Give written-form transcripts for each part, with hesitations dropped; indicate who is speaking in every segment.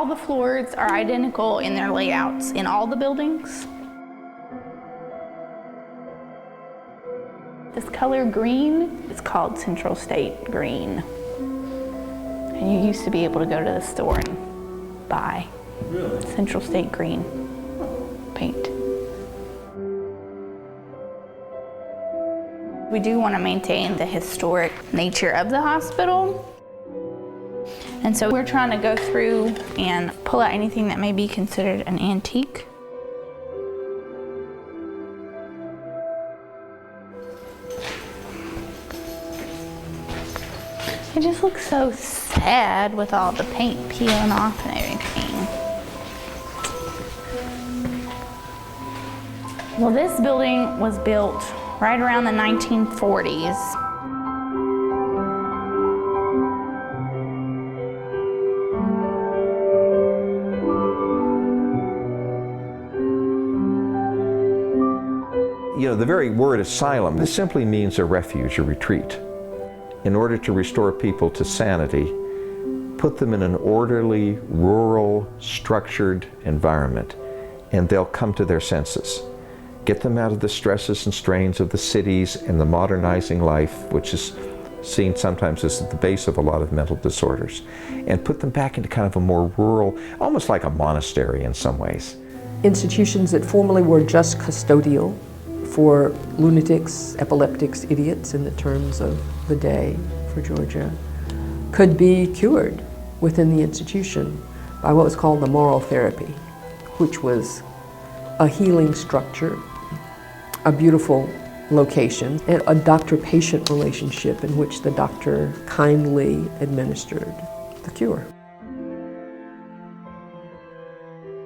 Speaker 1: All the floors are identical in their layouts in all the buildings. This color green is called Central State Green. And you used to be able to go to the store and buy Central State Green paint. We do want to maintain the historic nature of the hospital. And so we're trying to go through and pull out anything that may be considered an antique. It just looks so sad with all the paint peeling off and everything. Well, this building was built right around the 1940s.
Speaker 2: You know, the very word asylum, this simply means a refuge, a retreat. In order to restore people to sanity, put them in an orderly, rural, structured environment, and they'll come to their senses. Get them out of the stresses and strains of the cities and the modernizing life, which is seen sometimes as the base of a lot of mental disorders, and put them back into kind of a more rural, almost like a monastery in some ways.
Speaker 3: Institutions that formerly were just custodial for lunatics, epileptics, idiots in the terms of the day for Georgia, could be cured within the institution by what was called the moral therapy, which was a healing structure, a beautiful location, and a doctor-patient relationship in which the doctor kindly administered the cure.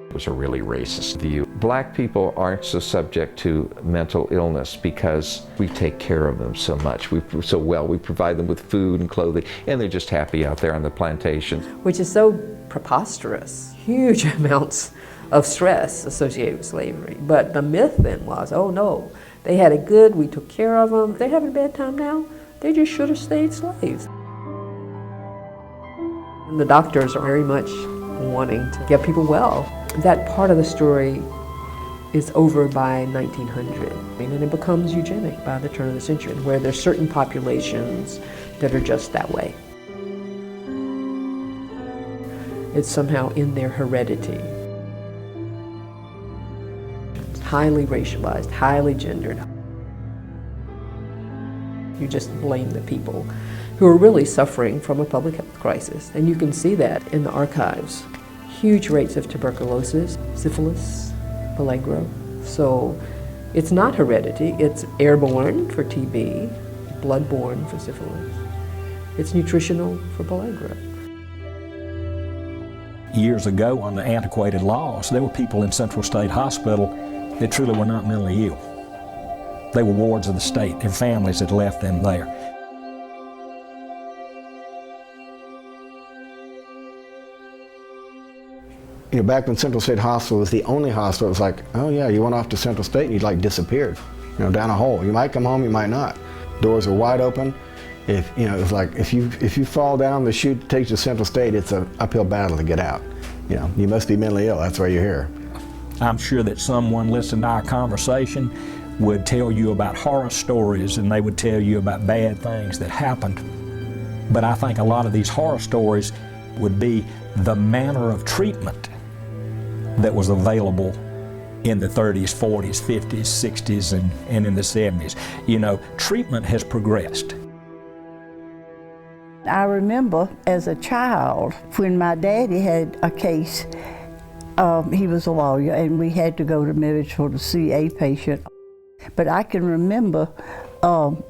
Speaker 2: It was a really racist view. Black people aren't so subject to mental illness because we take care of them so much. We provide them with food and clothing, and they're just happy out there on the plantation.
Speaker 3: Which is so preposterous. Huge amounts of stress associated with slavery. But the myth then was, oh no, they had it good, we took care of them. They're having a bad time now, they just should have stayed slaves. And the doctors are very much wanting to get people well. That part of the story is over by 1900, and it becomes eugenic by the turn of the century, where there's certain populations that are just that way. It's somehow in their heredity. It's highly racialized, highly gendered. You just blame the people who are really suffering from a public health crisis, and you can see that in the archives. Huge rates of tuberculosis, syphilis, pellagra. So it's not heredity, it's airborne for TB, bloodborne for syphilis. It's nutritional for pellagra.
Speaker 4: Years ago, on the antiquated laws, there were people in Central State Hospital that truly were not mentally ill. They were wards of the state. Their families had left them there.
Speaker 5: You know, back when Central State Hospital was the only hospital, it was like, oh yeah, you went off to Central State and you like disappeared, you know, down a hole. You might come home, you might not. Doors are wide open. If you know, it's like if you fall down the chute that takes you to Central State, it's an uphill battle to get out. You know, you must be mentally ill. That's why you're here.
Speaker 4: I'm sure that someone listening to our conversation would tell you about horror stories, and they would tell you about bad things that happened. But I think a lot of these horror stories would be the manner of treatment that was available in the 30s, 40s, 50s, 60s, and in the 70s. You know, treatment has progressed.
Speaker 6: I remember as a child when my daddy had a case, he was a lawyer, and we had to go to Marysville to see a patient. But I can remember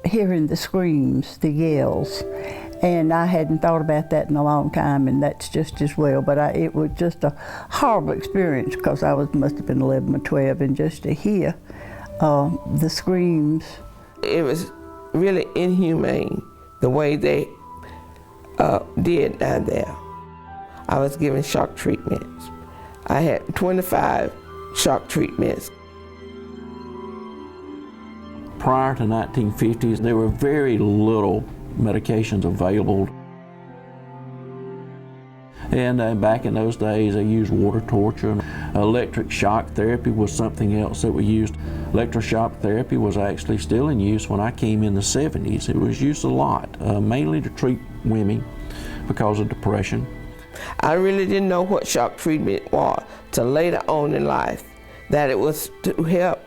Speaker 6: hearing the screams, the yells, and I hadn't thought about that in a long time, and that's just as well. But it was just a horrible experience because must have been 11 or 12, and just to hear the screams.
Speaker 7: It was really inhumane the way they did down there. I was given shock treatments. I had 25 shock treatments.
Speaker 8: Prior to 1950s, there were very little medications available. And back in those days, they used water torture. Electric shock therapy was something else that we used. Electroshock therapy was actually still in use when I came in the 70s. It was used a lot, mainly to treat women because of depression.
Speaker 7: I really didn't know what shock treatment was till later on in life, that it was to help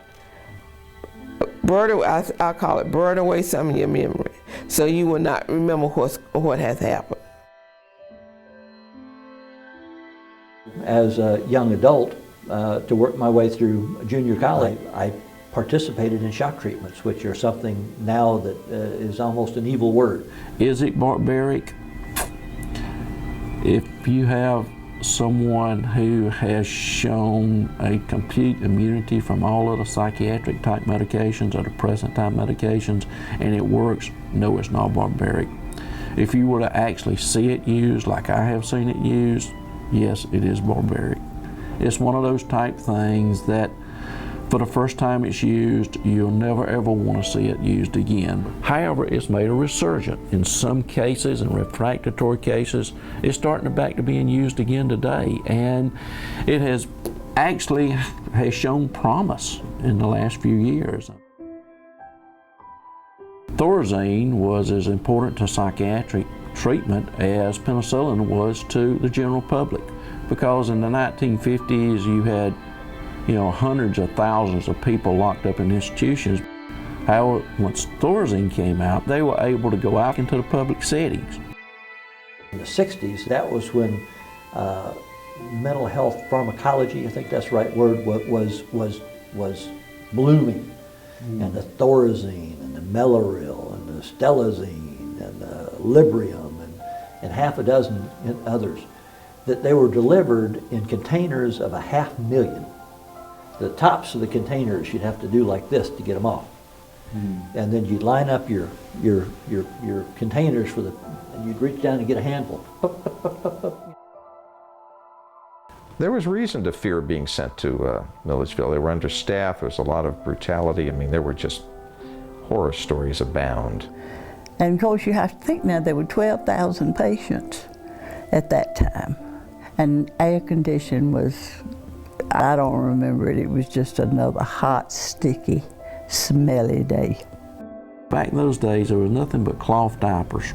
Speaker 7: I call it burn away some of your memory, so you will not remember what has happened.
Speaker 9: As a young adult, to work my way through junior college, I participated in shock treatments, which are something now that is almost an evil word.
Speaker 8: Is it barbaric? If you have someone who has shown a complete immunity from all of the psychiatric type medications or depressant type medications and it works, no, it's not barbaric. If you were to actually see it used like I have seen it used, yes, it is barbaric. It's one of those type things that for the first time it's used, you'll never ever want to see it used again. However, it's made a resurgence. In some cases, in refractory cases, it's starting back to being used again today. And it has actually shown promise in the last few years. Thorazine was as important to psychiatric treatment as penicillin was to the general public, because in the 1950s you had hundreds of thousands of people locked up in institutions. However, once Thorazine came out, they were able to go out into the public settings.
Speaker 9: In the 60s, that was when mental health pharmacology, I think that's the right word, was blooming. And the Thorazine and the Mellaril and the Stelazine and the Librium and half a dozen others, that they were delivered in containers of 500,000. The tops of the containers you'd have to do like this to get them off. And then you'd line up your containers and you'd reach down and get a handful.
Speaker 2: There was reason to fear being sent to Milledgeville. They were understaffed, there was a lot of brutality. I mean, there were just horror stories abound.
Speaker 6: And of course you have to think now there were 12,000 patients at that time. And air condition was, I don't remember it, it was just another hot, sticky, smelly day.
Speaker 8: Back in those days, there was nothing but cloth diapers.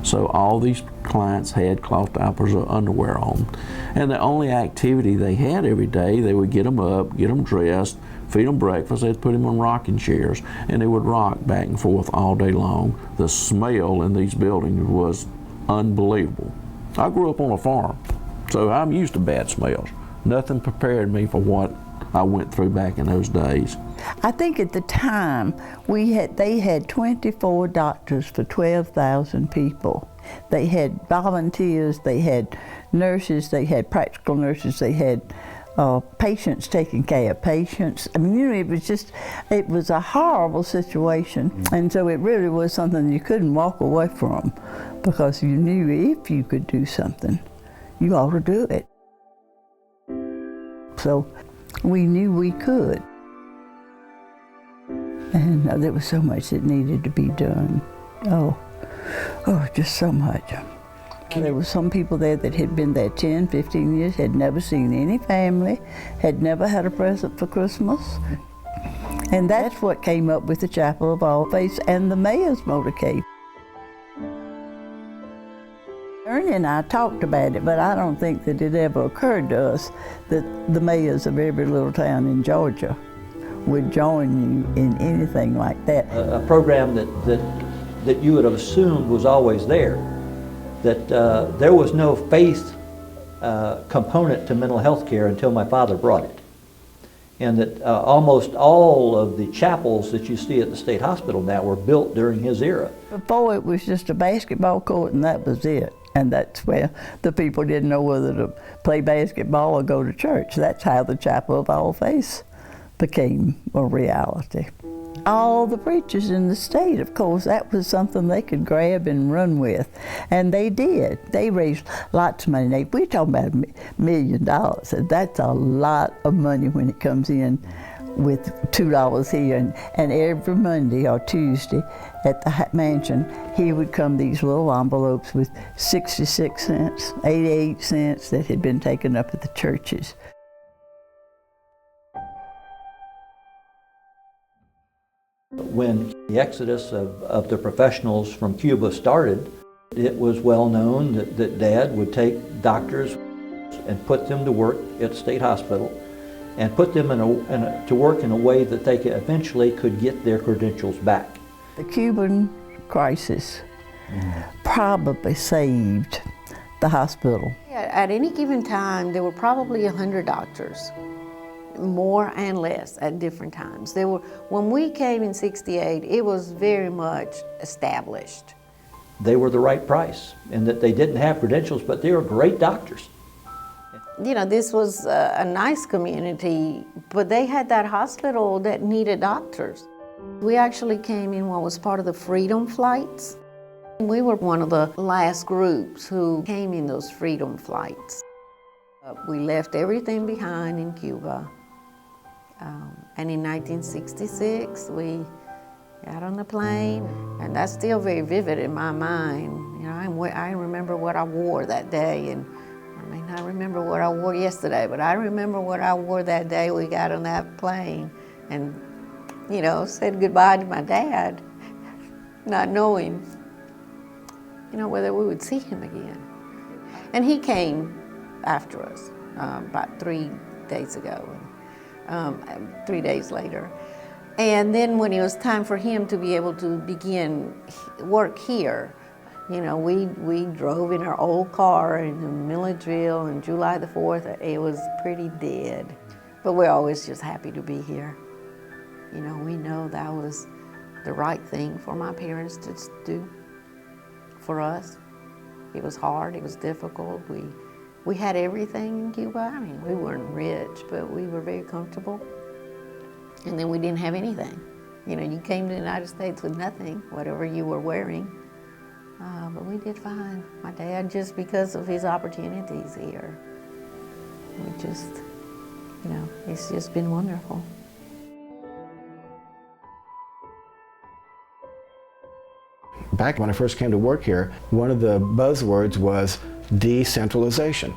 Speaker 8: So all these clients had cloth diapers or underwear on. And the only activity they had every day, they would get them up, get them dressed, feed them breakfast, they'd put them in rocking chairs, and they would rock back and forth all day long. The smell in these buildings was unbelievable. I grew up on a farm, so I'm used to bad smells. Nothing prepared me for what I went through back in those days.
Speaker 6: I think at the time they had 24 doctors for 12,000 people. They had volunteers, they had nurses, they had practical nurses, they had patients taking care of patients. I mean, it was a horrible situation. And so it really was something you couldn't walk away from, because you knew if you could do something, you ought to do it. So we knew we could. And there was so much that needed to be done. Oh, just so much. There were some people there that had been there 10, 15 years, had never seen any family, had never had a present for Christmas. And that's what came up with the Chapel of All Faiths and the mayor's motorcade. Ernie and I talked about it, but I don't think that it ever occurred to us that the mayors of every little town in Georgia would join you in anything like that.
Speaker 9: A program that you would have assumed was always there, that there was no faith component to mental health care until my father brought it. And that almost all of the chapels that you see at the state hospital now were built during his era.
Speaker 6: Before it was just a basketball court and that was it. And that's where the people didn't know whether to play basketball or go to church. That's how the Chapel of All Faiths became a reality. All the preachers in the state, of course, that was something they could grab and run with. And they did. They raised lots of money. We're talking about $1 million. And that's a lot of money when it comes in with $2 here, and every Monday or Tuesday at the mansion, he would come these little envelopes with 66 cents, 88 cents that had been taken up at the churches.
Speaker 9: When the exodus of the professionals from Cuba started, it was well known that Dad would take doctors and put them to work at State Hospital and put them to work in a way that they eventually could get their credentials back.
Speaker 6: The Cuban crisis probably saved the hospital.
Speaker 10: At any given time, there were probably 100 doctors, more and less at different times. When we came in '68, it was very much established.
Speaker 9: They were the right price, and that they didn't have credentials, but they were great doctors.
Speaker 10: You know, this was a nice community, but they had that hospital that needed doctors. We actually came in what was part of the Freedom Flights. We were one of the last groups who came in those Freedom Flights. We left everything behind in Cuba. And in 1966, we got on the plane, and that's still very vivid in my mind. You know, I remember what I wore that day, and I may not remember what I wore yesterday, but I remember what I wore that day we got on that plane, and, you know, said goodbye to my dad, not knowing, you know, whether we would see him again. And he came after us about 3 days ago, 3 days later. And then when it was time for him to be able to begin work here, you know, we drove in our old car in the Milledgeville on July the 4th. It was pretty dead. But we're always just happy to be here. You know, we know that was the right thing for my parents to do for us. It was hard, it was difficult. We had everything in Cuba. I mean, we weren't rich, but we were very comfortable. And then we didn't have anything. You know, you came to the United States with nothing, whatever you were wearing. But we did fine. My dad, just because of his opportunities here, we just, you know, it's just been wonderful.
Speaker 5: Back when I first came to work here, one of the buzzwords was decentralization.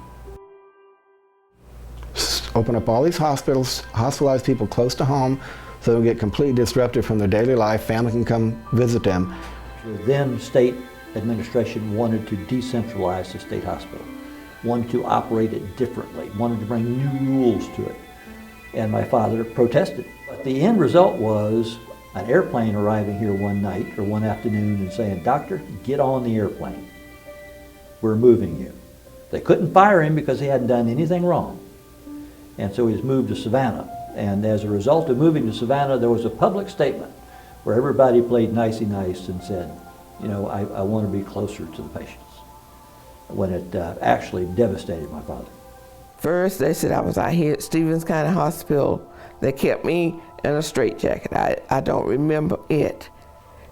Speaker 5: Open up all these hospitals, hospitalize people close to home, so they don't get completely disrupted from their daily life. Family can come visit them.
Speaker 9: The then state administration wanted to decentralize the state hospital, wanted to operate it differently, wanted to bring new rules to it. And my father protested. But the end result was an airplane arriving here one night or one afternoon and saying, "Doctor, get on the airplane. We're moving you." They couldn't fire him because he hadn't done anything wrong. And so he was moved to Savannah. And as a result of moving to Savannah, there was a public statement where everybody played nicey nice and said, you know, I want to be closer to the patients, when it actually devastated my father.
Speaker 7: First, they said I was out here at Stevens County Hospital. They kept me in a straitjacket. I don't remember it.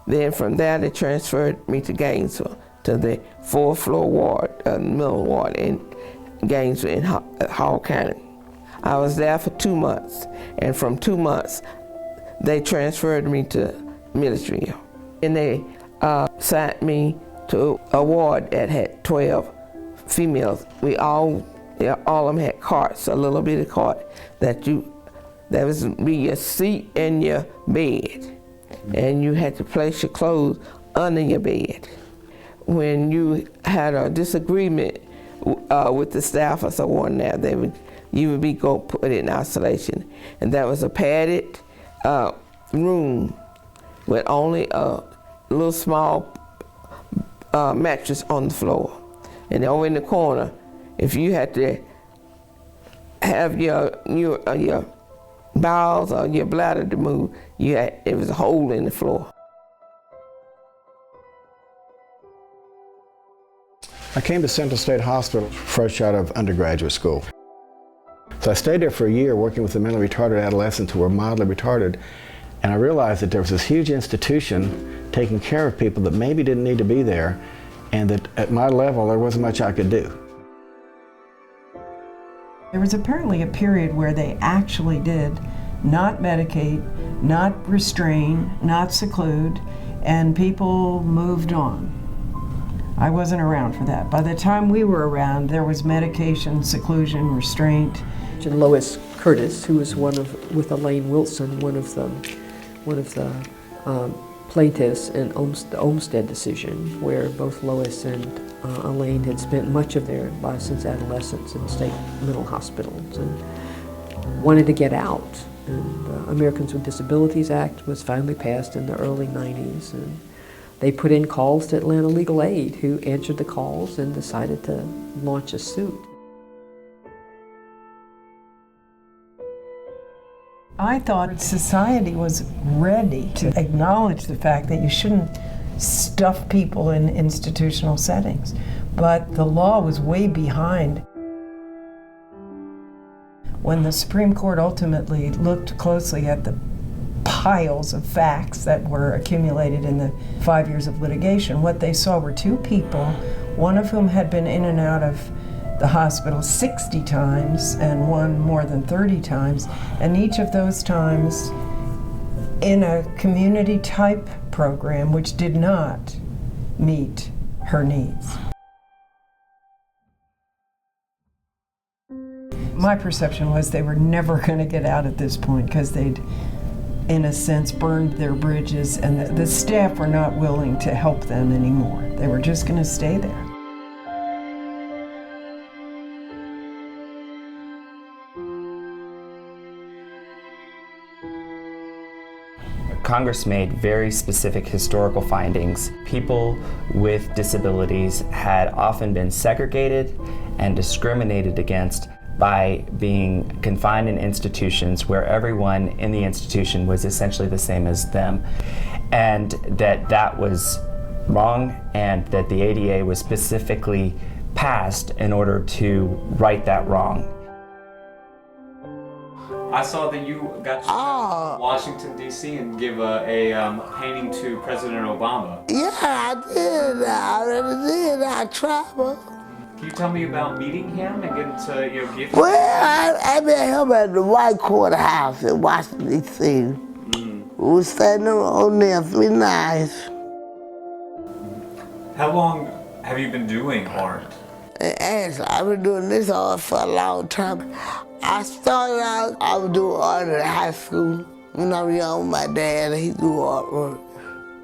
Speaker 7: Then from there, they transferred me to Gainesville, to the 4th floor ward, middle ward in Gainesville in Hall County. I was there for 2 months, and from 2 months, they transferred me to Milledgeville. And they sent me to a ward that had 12 females. We all of them had carts, a little bitty cart that was be your seat and your bed, and you had to place your clothes under your bed. When you had a disagreement with the staff or someone there, you would be go put in isolation, and that was a padded room with only a little small mattress on the floor. And over in the corner, if you had to have your bowels or your bladder to move, it was a hole in the floor.
Speaker 5: I came to Central State Hospital fresh out of undergraduate school. So I stayed there for a year working with the mentally retarded adolescents who were mildly retarded, and I realized that there was this huge institution taking care of people that maybe didn't need to be there, and that at my level there wasn't much I could do.
Speaker 11: There was apparently a period where they actually did not medicate, not restrain, not seclude, and people moved on. I wasn't around for that. By the time we were around, there was medication, seclusion, restraint.
Speaker 3: And Lois Curtis, who was with Elaine Wilson, one of the plaintiffs in the Olmsted decision, where both Lois and Elaine had spent much of their lives since adolescence in state mental hospitals and wanted to get out. And the Americans with Disabilities Act was finally passed in the early 90s, and they put in calls to Atlanta Legal Aid, who answered the calls and decided to launch a suit.
Speaker 11: I thought society was ready to acknowledge the fact that you shouldn't stuff people in institutional settings, but the law was way behind. When the Supreme Court ultimately looked closely at the piles of facts that were accumulated in the 5 years of litigation, what they saw were two people, one of whom had been in and out of the hospital 60 times and one more than 30 times, and each of those times in a community type program which did not meet her needs. My perception was they were never going to get out at this point because they'd, in a sense, burned their bridges, and the staff were not willing to help them anymore. They were just going to stay there.
Speaker 12: Congress made very specific historical findings. People with disabilities had often been segregated and discriminated against by being confined in institutions where everyone in the institution was essentially the same as them, and that was wrong, and that the ADA was specifically passed in order to right that wrong.
Speaker 13: I saw that you got to go to Washington, D.C. and give a painting to President Obama.
Speaker 14: Yeah, I did. I already did. I traveled.
Speaker 13: Can you tell me about meeting him and getting to give him?
Speaker 14: Well, I met him at the White Courthouse in Washington, D.C. We were standing on there 3 nights.
Speaker 13: How long have you been doing art?
Speaker 14: Actually, I've been doing this art for a long time. I started out, I was doing art in high school. When I was young with my dad, he do artwork.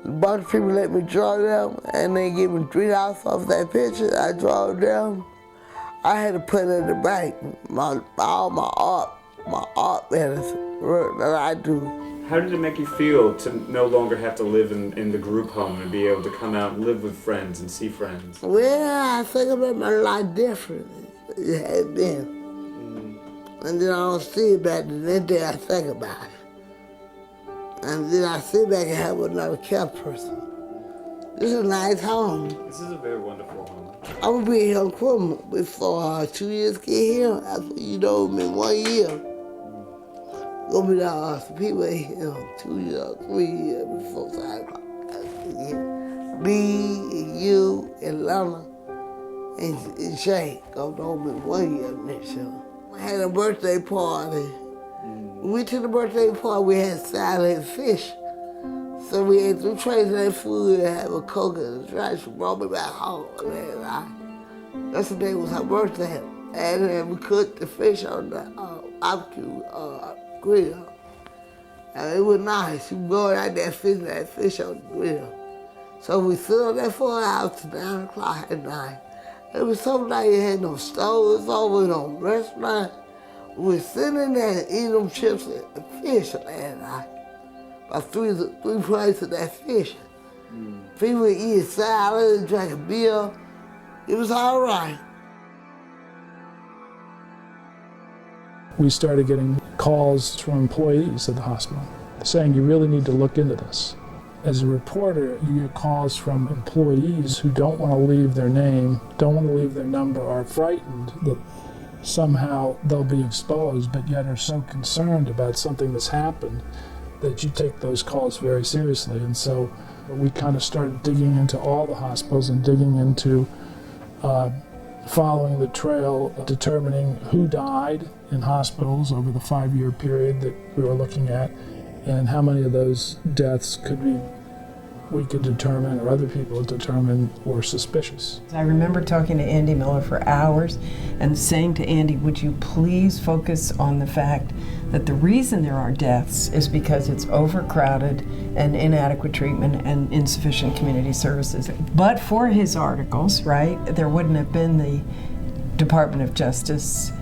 Speaker 14: A bunch of people let me draw them, and they give me $3 off that picture. I draw them. I had to put it in the bank. All my art medicine work that I do.
Speaker 13: How did it make you feel to no longer have to live in the group home and be able to come out and live with friends and see friends?
Speaker 14: Well, I think about my life differently. It had been. And then I don't see it back, and then I think about it. And then I sit back and have another care person. This is a nice home.
Speaker 13: This is a very wonderful home.
Speaker 14: I'm gonna be here in Quilma before 2 years get here. After, you know, in 1 year. Gonna be there some people here 2 years, 3 years before I me and you and Lana and Shay gonna be 1 year next year. I had a birthday party. We went to the birthday party, we had salad and fish. So we ate 2 trays of that food and had a Coke and a drink. She brought me back home. That's the day was her birthday. And then we cooked the fish on the barbecue grill. And it was nice. We brought out that fish on the grill. So we sit on that 4 hours to 9 o'clock at night. It was so nice, you had no stoves over, no restaurant. We were sitting in there and eating them chips and fish last night. About 3 plates of that fish. People were eating salad and drinking beer. It was all right.
Speaker 15: We started getting calls from employees at the hospital saying, you really need to look into this. As a reporter, you get calls from employees who don't want to leave their name, don't want to leave their number, are frightened that somehow they'll be exposed, but yet are so concerned about something that's happened that you take those calls very seriously. And so we kind of started digging into all the hospitals and digging into following the trail, determining who died in hospitals over the 5-year period that we were looking at, and how many of those deaths we could determine, or other people determine, were suspicious.
Speaker 11: I remember talking to Andy Miller for hours and saying to Andy, would you please focus on the fact that the reason there are deaths is because it's overcrowded and inadequate treatment and insufficient community services. But for his articles, right, there wouldn't have been the Department of Justice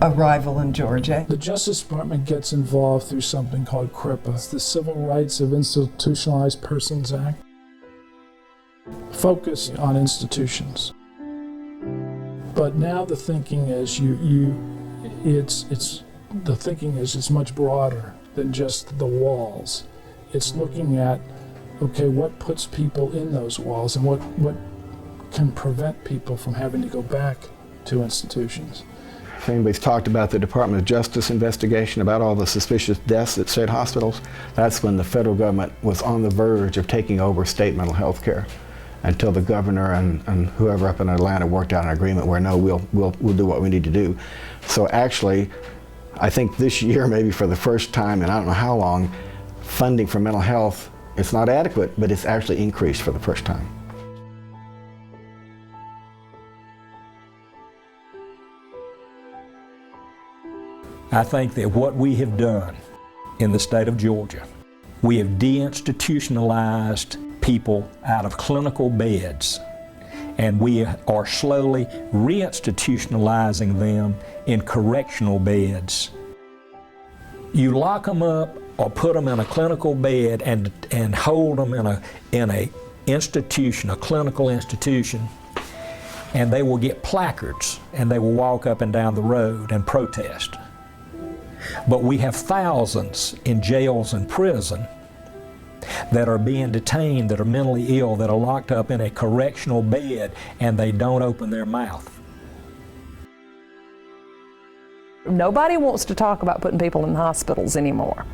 Speaker 11: arrival in Georgia.
Speaker 15: The Justice Department gets involved through something called CRIPA. It's the Civil Rights of Institutionalized Persons Act. Focus on institutions. But now the thinking is it's much broader than just the walls. It's looking at, okay, what puts people in those walls and what can prevent people from having to go back to institutions.
Speaker 5: If anybody's talked about the Department of Justice investigation about all the suspicious deaths at state hospitals, that's when the federal government was on the verge of taking over state mental health care, until the governor and whoever up in Atlanta worked out an agreement where, no, we'll do what we need to do. So actually, I think this year, maybe for the first time in I don't know how long, funding for mental health, it's not adequate, but it's actually increased for the first time.
Speaker 4: I think that what we have done in the state of Georgia, we have deinstitutionalized people out of clinical beds, and we are slowly reinstitutionalizing them in correctional beds. You lock them up or put them in a clinical bed and hold them in a institution, a clinical institution, and they will get placards and they will walk up and down the road and protest. But we have thousands in jails and prison that are being detained, that are mentally ill, that are locked up in a correctional bed, and they don't open their mouth.
Speaker 16: Nobody wants to talk about putting people in hospitals anymore.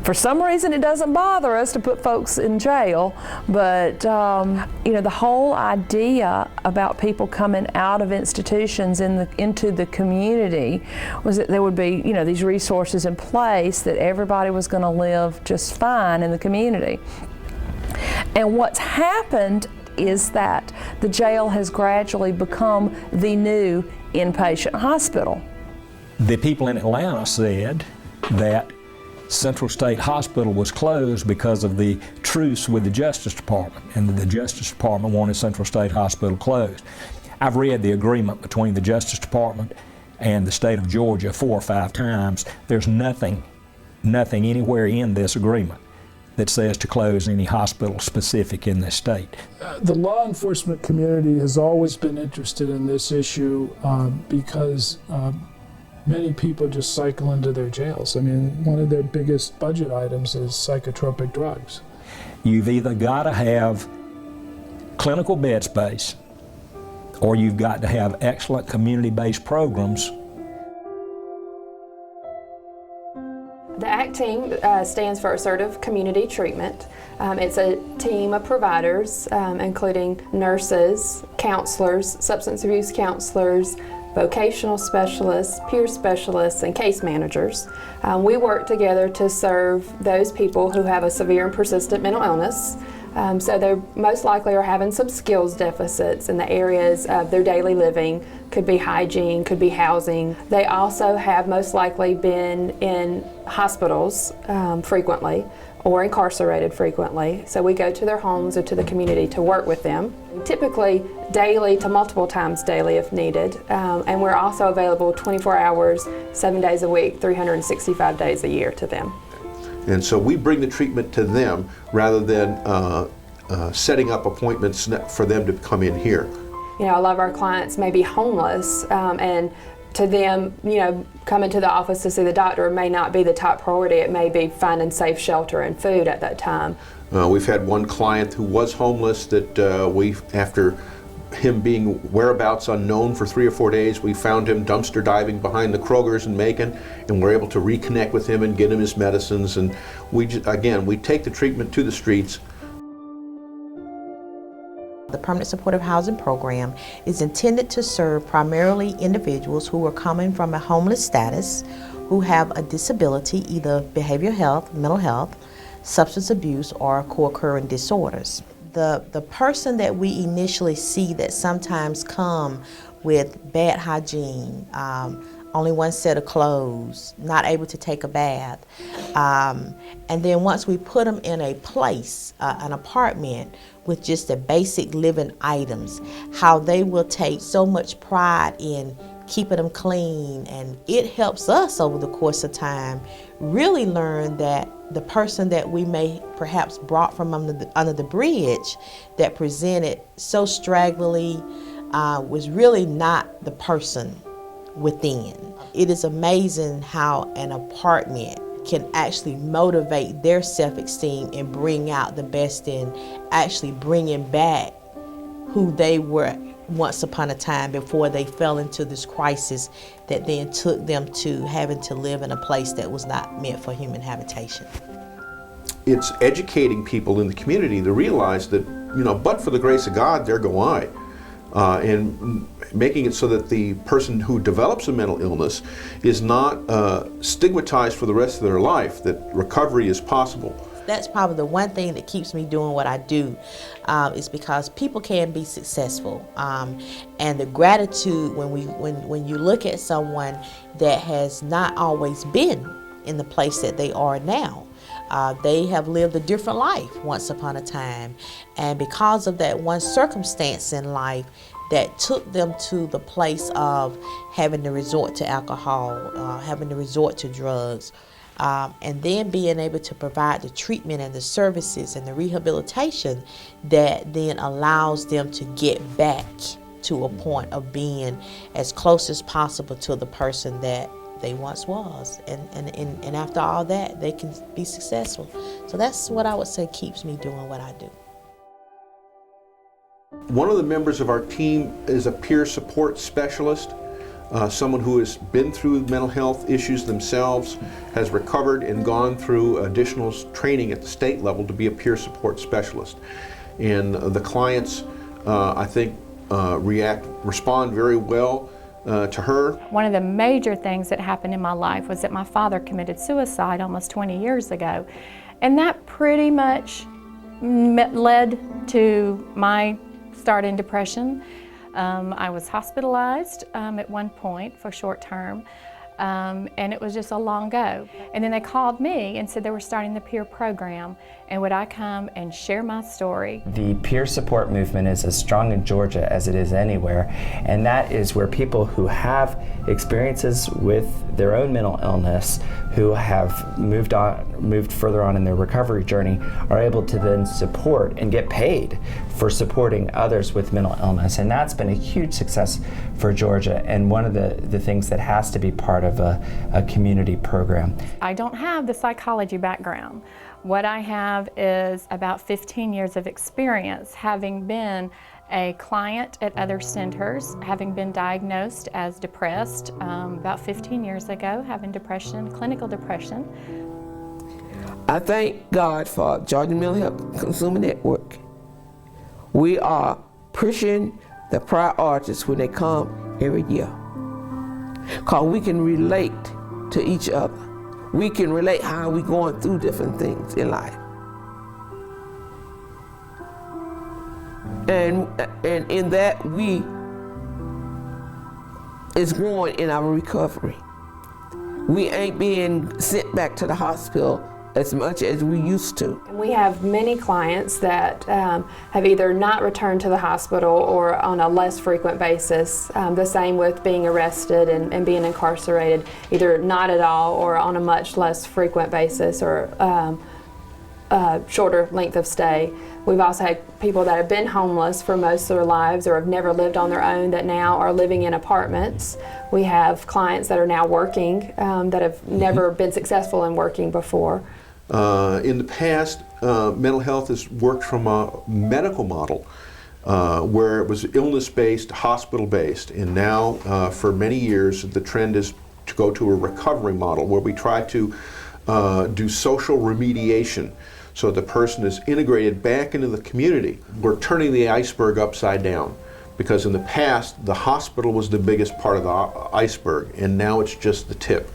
Speaker 16: For some reason, it doesn't bother us to put folks in jail, but you know, the whole idea about people coming out of institutions into the community was that there would be, you know, these resources in place, that everybody was going to live just fine in the community. And what's happened is that the jail has gradually become the new inpatient hospital.
Speaker 4: The people in Atlanta said that Central State Hospital was closed because of the truce with the Justice Department, and the Justice Department wanted Central State Hospital closed. I've read the agreement between the Justice Department and the state of Georgia 4 or 5 times. There's nothing anywhere in this agreement that says to close any hospital specific in this state.
Speaker 15: The law enforcement community has always been interested in this issue because many people just cycle into their jails. I mean, one of their biggest budget items is psychotropic drugs.
Speaker 4: You've either got to have clinical bed space, or you've got to have excellent community-based programs.
Speaker 17: The ACT team stands for Assertive Community Treatment. It's a team of providers, including nurses, counselors, substance abuse counselors, vocational specialists, peer specialists, and case managers. We work together to serve those people who have a severe and persistent mental illness. So they most likely are having some skills deficits in the areas of their daily living. Could be hygiene, could be housing. They also have most likely been in hospitals frequently, or incarcerated frequently. So we go to their homes or to the community to work with them, typically daily to multiple times daily if needed. And we're also available 24 hours, 7 days a week, 365 days a year to them.
Speaker 18: And so we bring the treatment to them rather than setting up appointments for them to come in here.
Speaker 17: You know, a lot of our clients may be homeless, and to them, you know, coming to the office to see the doctor may not be the top priority. It may be finding safe shelter and food at that time.
Speaker 18: We've had one client who was homeless that after him being whereabouts unknown for 3 or 4 days, we found him dumpster diving behind the Kroger's in Macon, and we're able to reconnect with him and get him his medicines. And we take the treatment to the streets.
Speaker 19: The Permanent Supportive Housing Program is intended to serve primarily individuals who are coming from a homeless status, who have a disability, either behavioral health, mental health, substance abuse, or co-occurring disorders. The person that we initially see that sometimes come with bad hygiene, only one set of clothes, not able to take a bath. And then once we put them in a place, an apartment, with just the basic living items, how they will take so much pride in keeping them clean. And it helps us over the course of time really learn that the person that we may perhaps brought from under the bridge that presented so stragglingly was really not the person within. It is amazing how an apartment can actually motivate their self-esteem and bring out the best in actually bringing back who they were once upon a time before they fell into this crisis that then took them to having to live in a place that was not meant for human habitation.
Speaker 18: It's educating people in the community to realize that, but for the grace of God, there go I. And making it so that the person who develops a mental illness is not stigmatized for the rest of their life, that recovery is possible.
Speaker 19: That's probably the one thing that keeps me doing what I do, is because people can be successful. And the gratitude when you look at someone that has not always been in the place that they are now. They have lived a different life once upon a time, and because of that one circumstance in life that took them to the place of having to resort to alcohol, having to resort to drugs, and then being able to provide the treatment and the services and the rehabilitation that then allows them to get back to a point of being as close as possible to the person that they once was, and after all that, they can be successful. So that's what I would say keeps me doing what I do.
Speaker 18: One of the members of our team is a peer support specialist, someone who has been through mental health issues themselves, has recovered and gone through additional training at the state level to be a peer support specialist. And the clients, I think, respond very well to her.
Speaker 20: One of the major things that happened in my life was that my father committed suicide almost 20 years ago. And that pretty much led to my start in depression. I was hospitalized at one point for short term, and it was just a long go. And then they called me and said they were starting the peer program, and would I come and share my story.
Speaker 12: The peer support movement is as strong in Georgia as it is anywhere, and that is where people who have experiences with their own mental illness, who have moved further on in their recovery journey, are able to then support and get paid for supporting others with mental illness. And that's been a huge success for Georgia, and one of the things that has to be part of a community program.
Speaker 20: I don't have the psychology background. What I have is about 15 years of experience, having been a client at other centers, having been diagnosed as depressed about 15 years ago, having depression, clinical depression.
Speaker 7: I thank God for Georgia Mental Health Consumer Network. We are pushing the priorities when they come every year, because we can relate to each other. We can relate how we're going through different things in life. And in that, we is growing in our recovery. We ain't being sent back to the hospital as much as we used to.
Speaker 17: We have many clients that have either not returned to the hospital or on a less frequent basis. The same with being arrested and being incarcerated, either not at all or on a much less frequent basis, or shorter length of stay. We've also had people that have been homeless for most of their lives or have never lived on their own that now are living in apartments. We have clients that are now working that have never been successful in working before.
Speaker 18: In the past, mental health has worked from a medical model where it was illness-based, hospital-based, and now for many years the trend is to go to a recovery model where we try to do social remediation so the person is integrated back into the community. We're turning the iceberg upside down, because in the past the hospital was the biggest part of the iceberg, and now it's just the tip.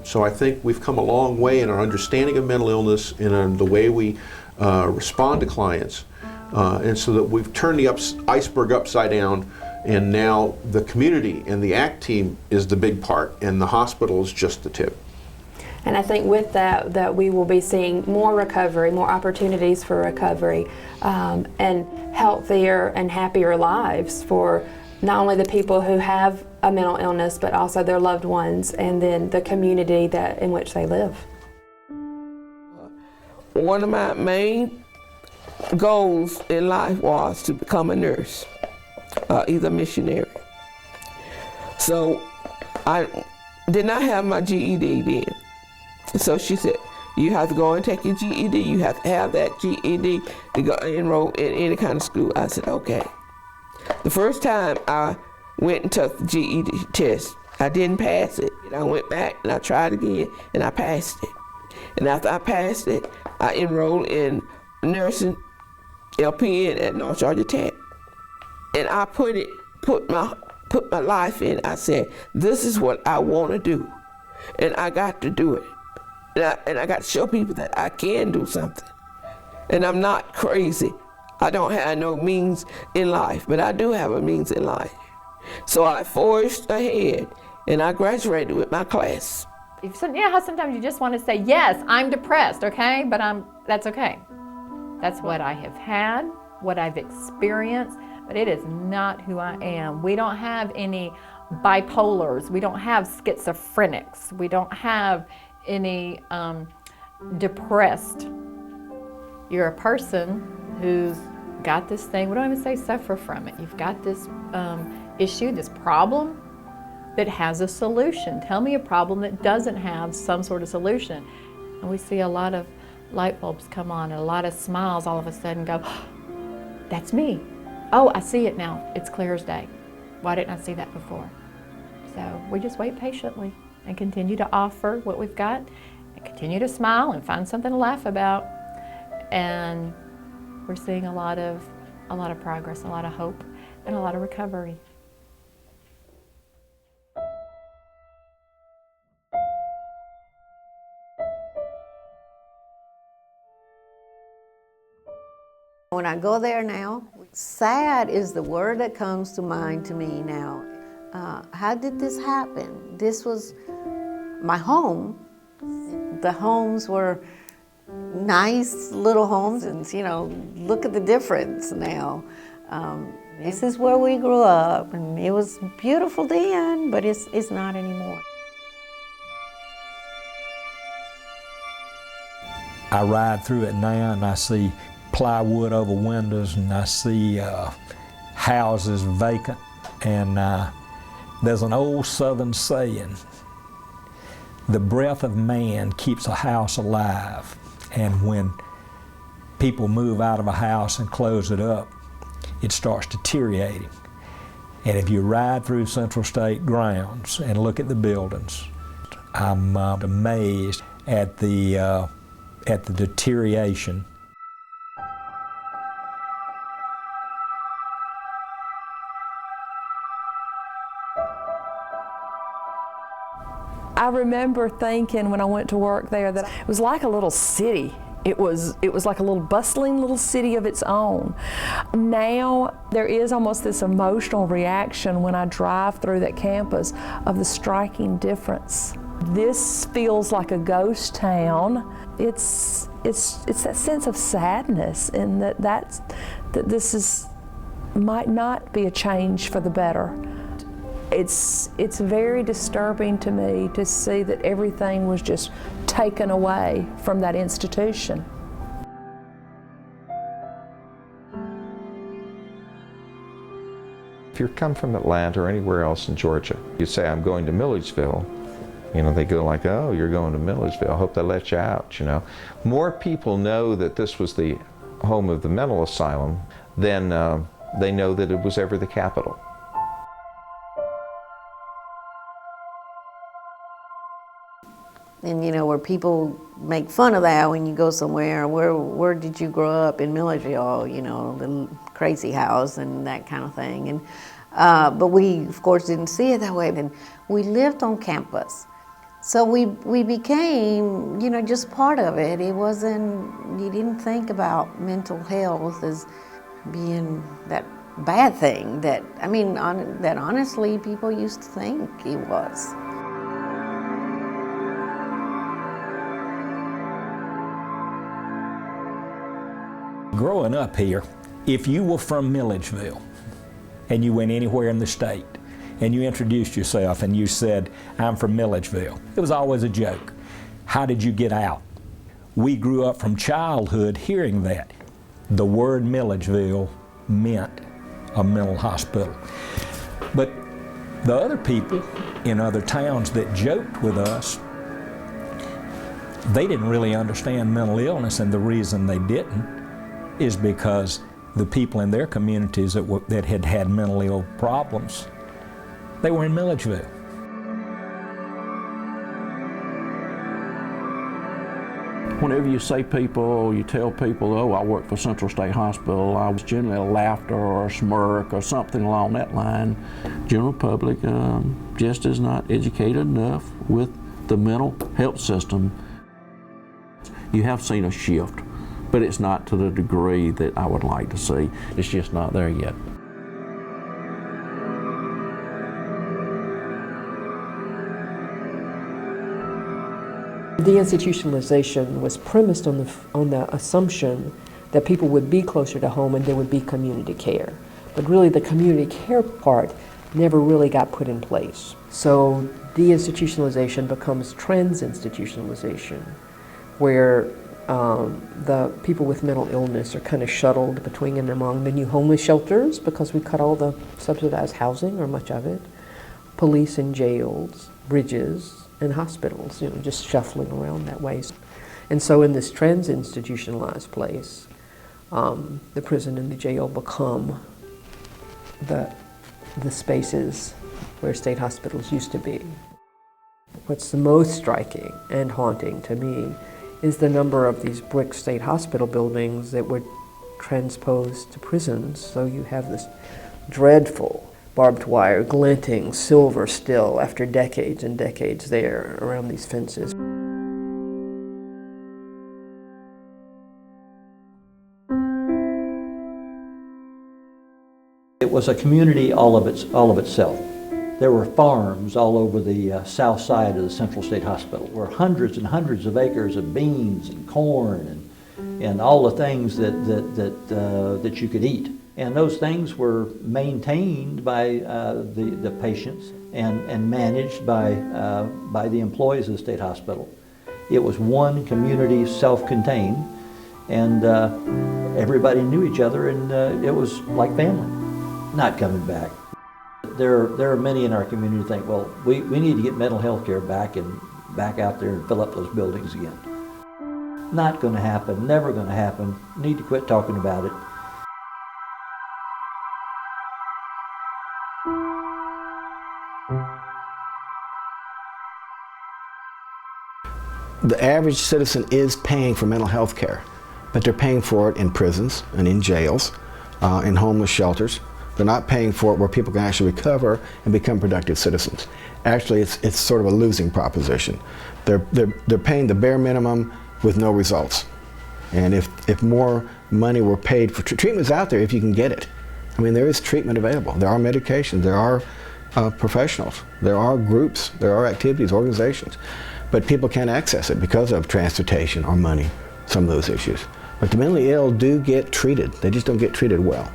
Speaker 18: So I think we've come a long way in our understanding of mental illness and in the way we respond to clients, and so that we've turned the iceberg upside down, and now the community and the ACT team is the big part, and the hospital is just the tip.
Speaker 17: And I think with that we will be seeing more recovery, more opportunities for recovery, and healthier and happier lives for not only the people who have a mental illness, but also their loved ones, and then the community in which they live.
Speaker 7: One of my main goals in life was to become a nurse, either missionary. So I did not have my GED then. So she said, you have to go and take your GED. You have to have that GED to go enroll in any kind of school. I said, okay. The first time I went and took the GED test, I didn't pass it. I went back and I tried again and I passed it. And after I passed it, I enrolled in nursing LPN at North Georgia Tech. And I put my life in. I said, this is what I want to do. And I got to do it. And I got to show people that I can do something. And I'm not crazy. I don't have no means in life, but I do have a means in life. So I forged ahead, and I graduated with my class.
Speaker 20: You know how sometimes you just want to say, yes, I'm depressed, okay? But that's okay. That's what I have had, what I've experienced, but it is not who I am. We don't have any bipolars. We don't have schizophrenics. We don't have any depressed. You're a person who's got this thing, we don't even say suffer from it. You've got this issue, this problem that has a solution. Tell me a problem that doesn't have some sort of solution. And we see a lot of light bulbs come on and a lot of smiles all of a sudden go, oh, that's me. Oh, I see it now. It's clear as day. Why didn't I see that before? So we just wait patiently and continue to offer what we've got and continue to smile and find something to laugh about. And we're seeing a lot of progress, a lot of hope, and a lot of recovery.
Speaker 10: When I go there now, sad is the word that comes to mind to me now. How did this happen? This was my home. The homes were nice little homes, and look at the difference now. This is where we grew up, and it was beautiful then, but it's not anymore.
Speaker 4: I ride through it now and I see plywood over windows, and I see houses vacant, and there's an old Southern saying, the breath of man keeps a house alive. And when people move out of a house and close it up, it starts deteriorating. And if you ride through Central State grounds and look at the buildings, I'm amazed at the deterioration.
Speaker 16: I remember thinking when I went to work there that it was like a little city. It was like a little bustling little city of its own. Now there is almost this emotional reaction when I drive through that campus of the striking difference. This feels like a ghost town. It's that sense of sadness, and that this might not be a change for the better. It's very disturbing to me to see that everything was just taken away from that institution.
Speaker 2: If you come from Atlanta or anywhere else in Georgia, you say, I'm going to Milledgeville, they go like, oh, you're going to Milledgeville, I hope they let you out, More people know that this was the home of the mental asylum than they know that it was ever the capital.
Speaker 10: And you know, where people make fun of that when you go somewhere, where did you grow up? In Milledgeville, you know, the crazy house and that kind of thing. And but we, of course, didn't see it that way. And we lived on campus. So we became, you know, just part of it. It wasn't, you didn't think about mental health as being that bad thing that, I mean, that honestly people used to think it was.
Speaker 4: Growing up here, if you were from Milledgeville and you went anywhere in the state and you introduced yourself and you said, I'm from Milledgeville, it was always a joke. How did you get out? We grew up from childhood hearing that. The word Milledgeville meant a mental hospital. But the other people in other towns that joked with us, they didn't really understand mental illness, and the reason they didn't is because the people in their communities that had had mental ill problems, they were in Milledgeville.
Speaker 8: Whenever you say people, or you tell people, oh, I work for Central State Hospital, I was generally a laughter or a smirk or something along that line. General public just is not educated enough with the mental health system. You have seen a shift, but it's not to the degree that I would like to see. It's just not there yet.
Speaker 3: Deinstitutionalization was premised on the assumption that people would be closer to home and there would be community care. But really the community care part never really got put in place. So deinstitutionalization becomes transinstitutionalization, where the people with mental illness are kind of shuttled between and among the new homeless shelters, because we cut all the subsidized housing, or much of it, police and jails, bridges, and hospitals, you know, just shuffling around that way. And so in this trans-institutionalized place, the prison and the jail become the spaces where state hospitals used to be. What's the most striking and haunting to me is the number of these brick state hospital buildings that were transposed to prisons. So you have this dreadful barbed wire, glinting silver still after decades and decades there around these fences.
Speaker 9: It was a community all of itself. There were farms all over the south side of the Central State Hospital, where hundreds and hundreds of acres of beans and corn and all the things that you could eat. And those things were maintained by the patients and managed by the employees of the state hospital. It was one community, self-contained, and everybody knew each other, and it was like family. Not coming back. There are many in our community who think, well, we need to get mental health care back out there and fill up those buildings again. Not going to happen, never going to happen. Need to quit talking about it.
Speaker 5: The average citizen is paying for mental health care, but they're paying for it in prisons and in jails, in homeless shelters. They're not paying for it where people can actually recover and become productive citizens. Actually, it's sort of a losing proposition. They're paying the bare minimum with no results. And if more money were paid for treatment's out there if you can get it. I mean, there is treatment available. There are medications. There are professionals. There are groups. There are activities, organizations. But people can't access it because of transportation or money, some of those issues. But the mentally ill do get treated. They just don't get treated well.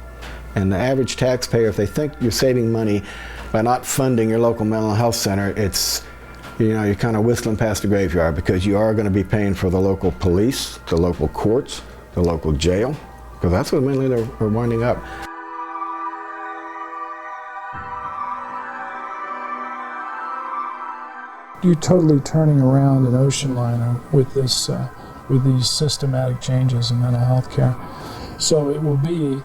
Speaker 5: And the average taxpayer, if they think you're saving money by not funding your local mental health center, it's, you know, you're kind of whistling past the graveyard, because you are going to be paying for the local police, the local courts, the local jail, because that's what mentally they're winding up.
Speaker 15: You're totally turning around an ocean liner with this, with these systematic changes in mental health care. So it will be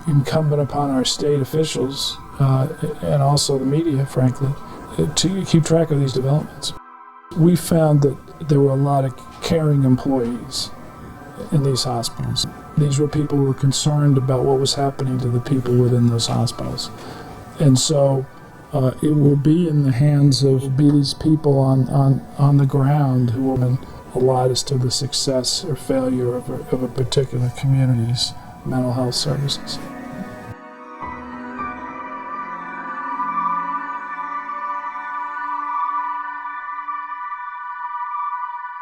Speaker 15: incumbent upon our state officials and also the media, frankly, to keep track of these developments. We found that there were a lot of caring employees in these hospitals. These were people who were concerned about what was happening to the people within those hospitals. And so it will be in the hands of these people on the ground who will allot as to the success or failure of a particular community's mental health services.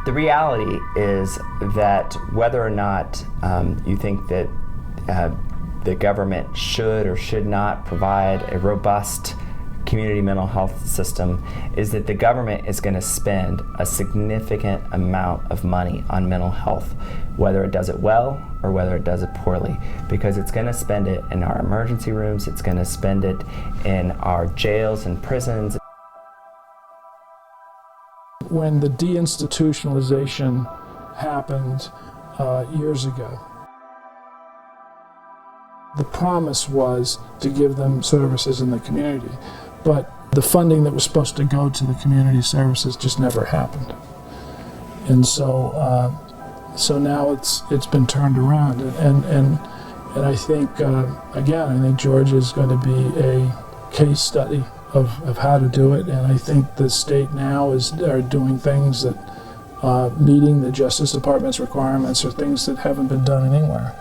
Speaker 12: The reality is that whether or not you think that the government should or should not provide a robust community mental health system is that the government is going to spend a significant amount of money on mental health, whether it does it well or whether it does it poorly, because it's going to spend it in our emergency rooms, it's going to spend it in our jails and prisons.
Speaker 15: When the deinstitutionalization happened years ago, the promise was to give them services in the community, but the funding that was supposed to go to the community services just never happened. And so now it's been turned around, and I think again, I think Georgia is going to be a case study of how to do it, and I think the state now are doing things that meeting the Justice Department's requirements are things that haven't been done anywhere.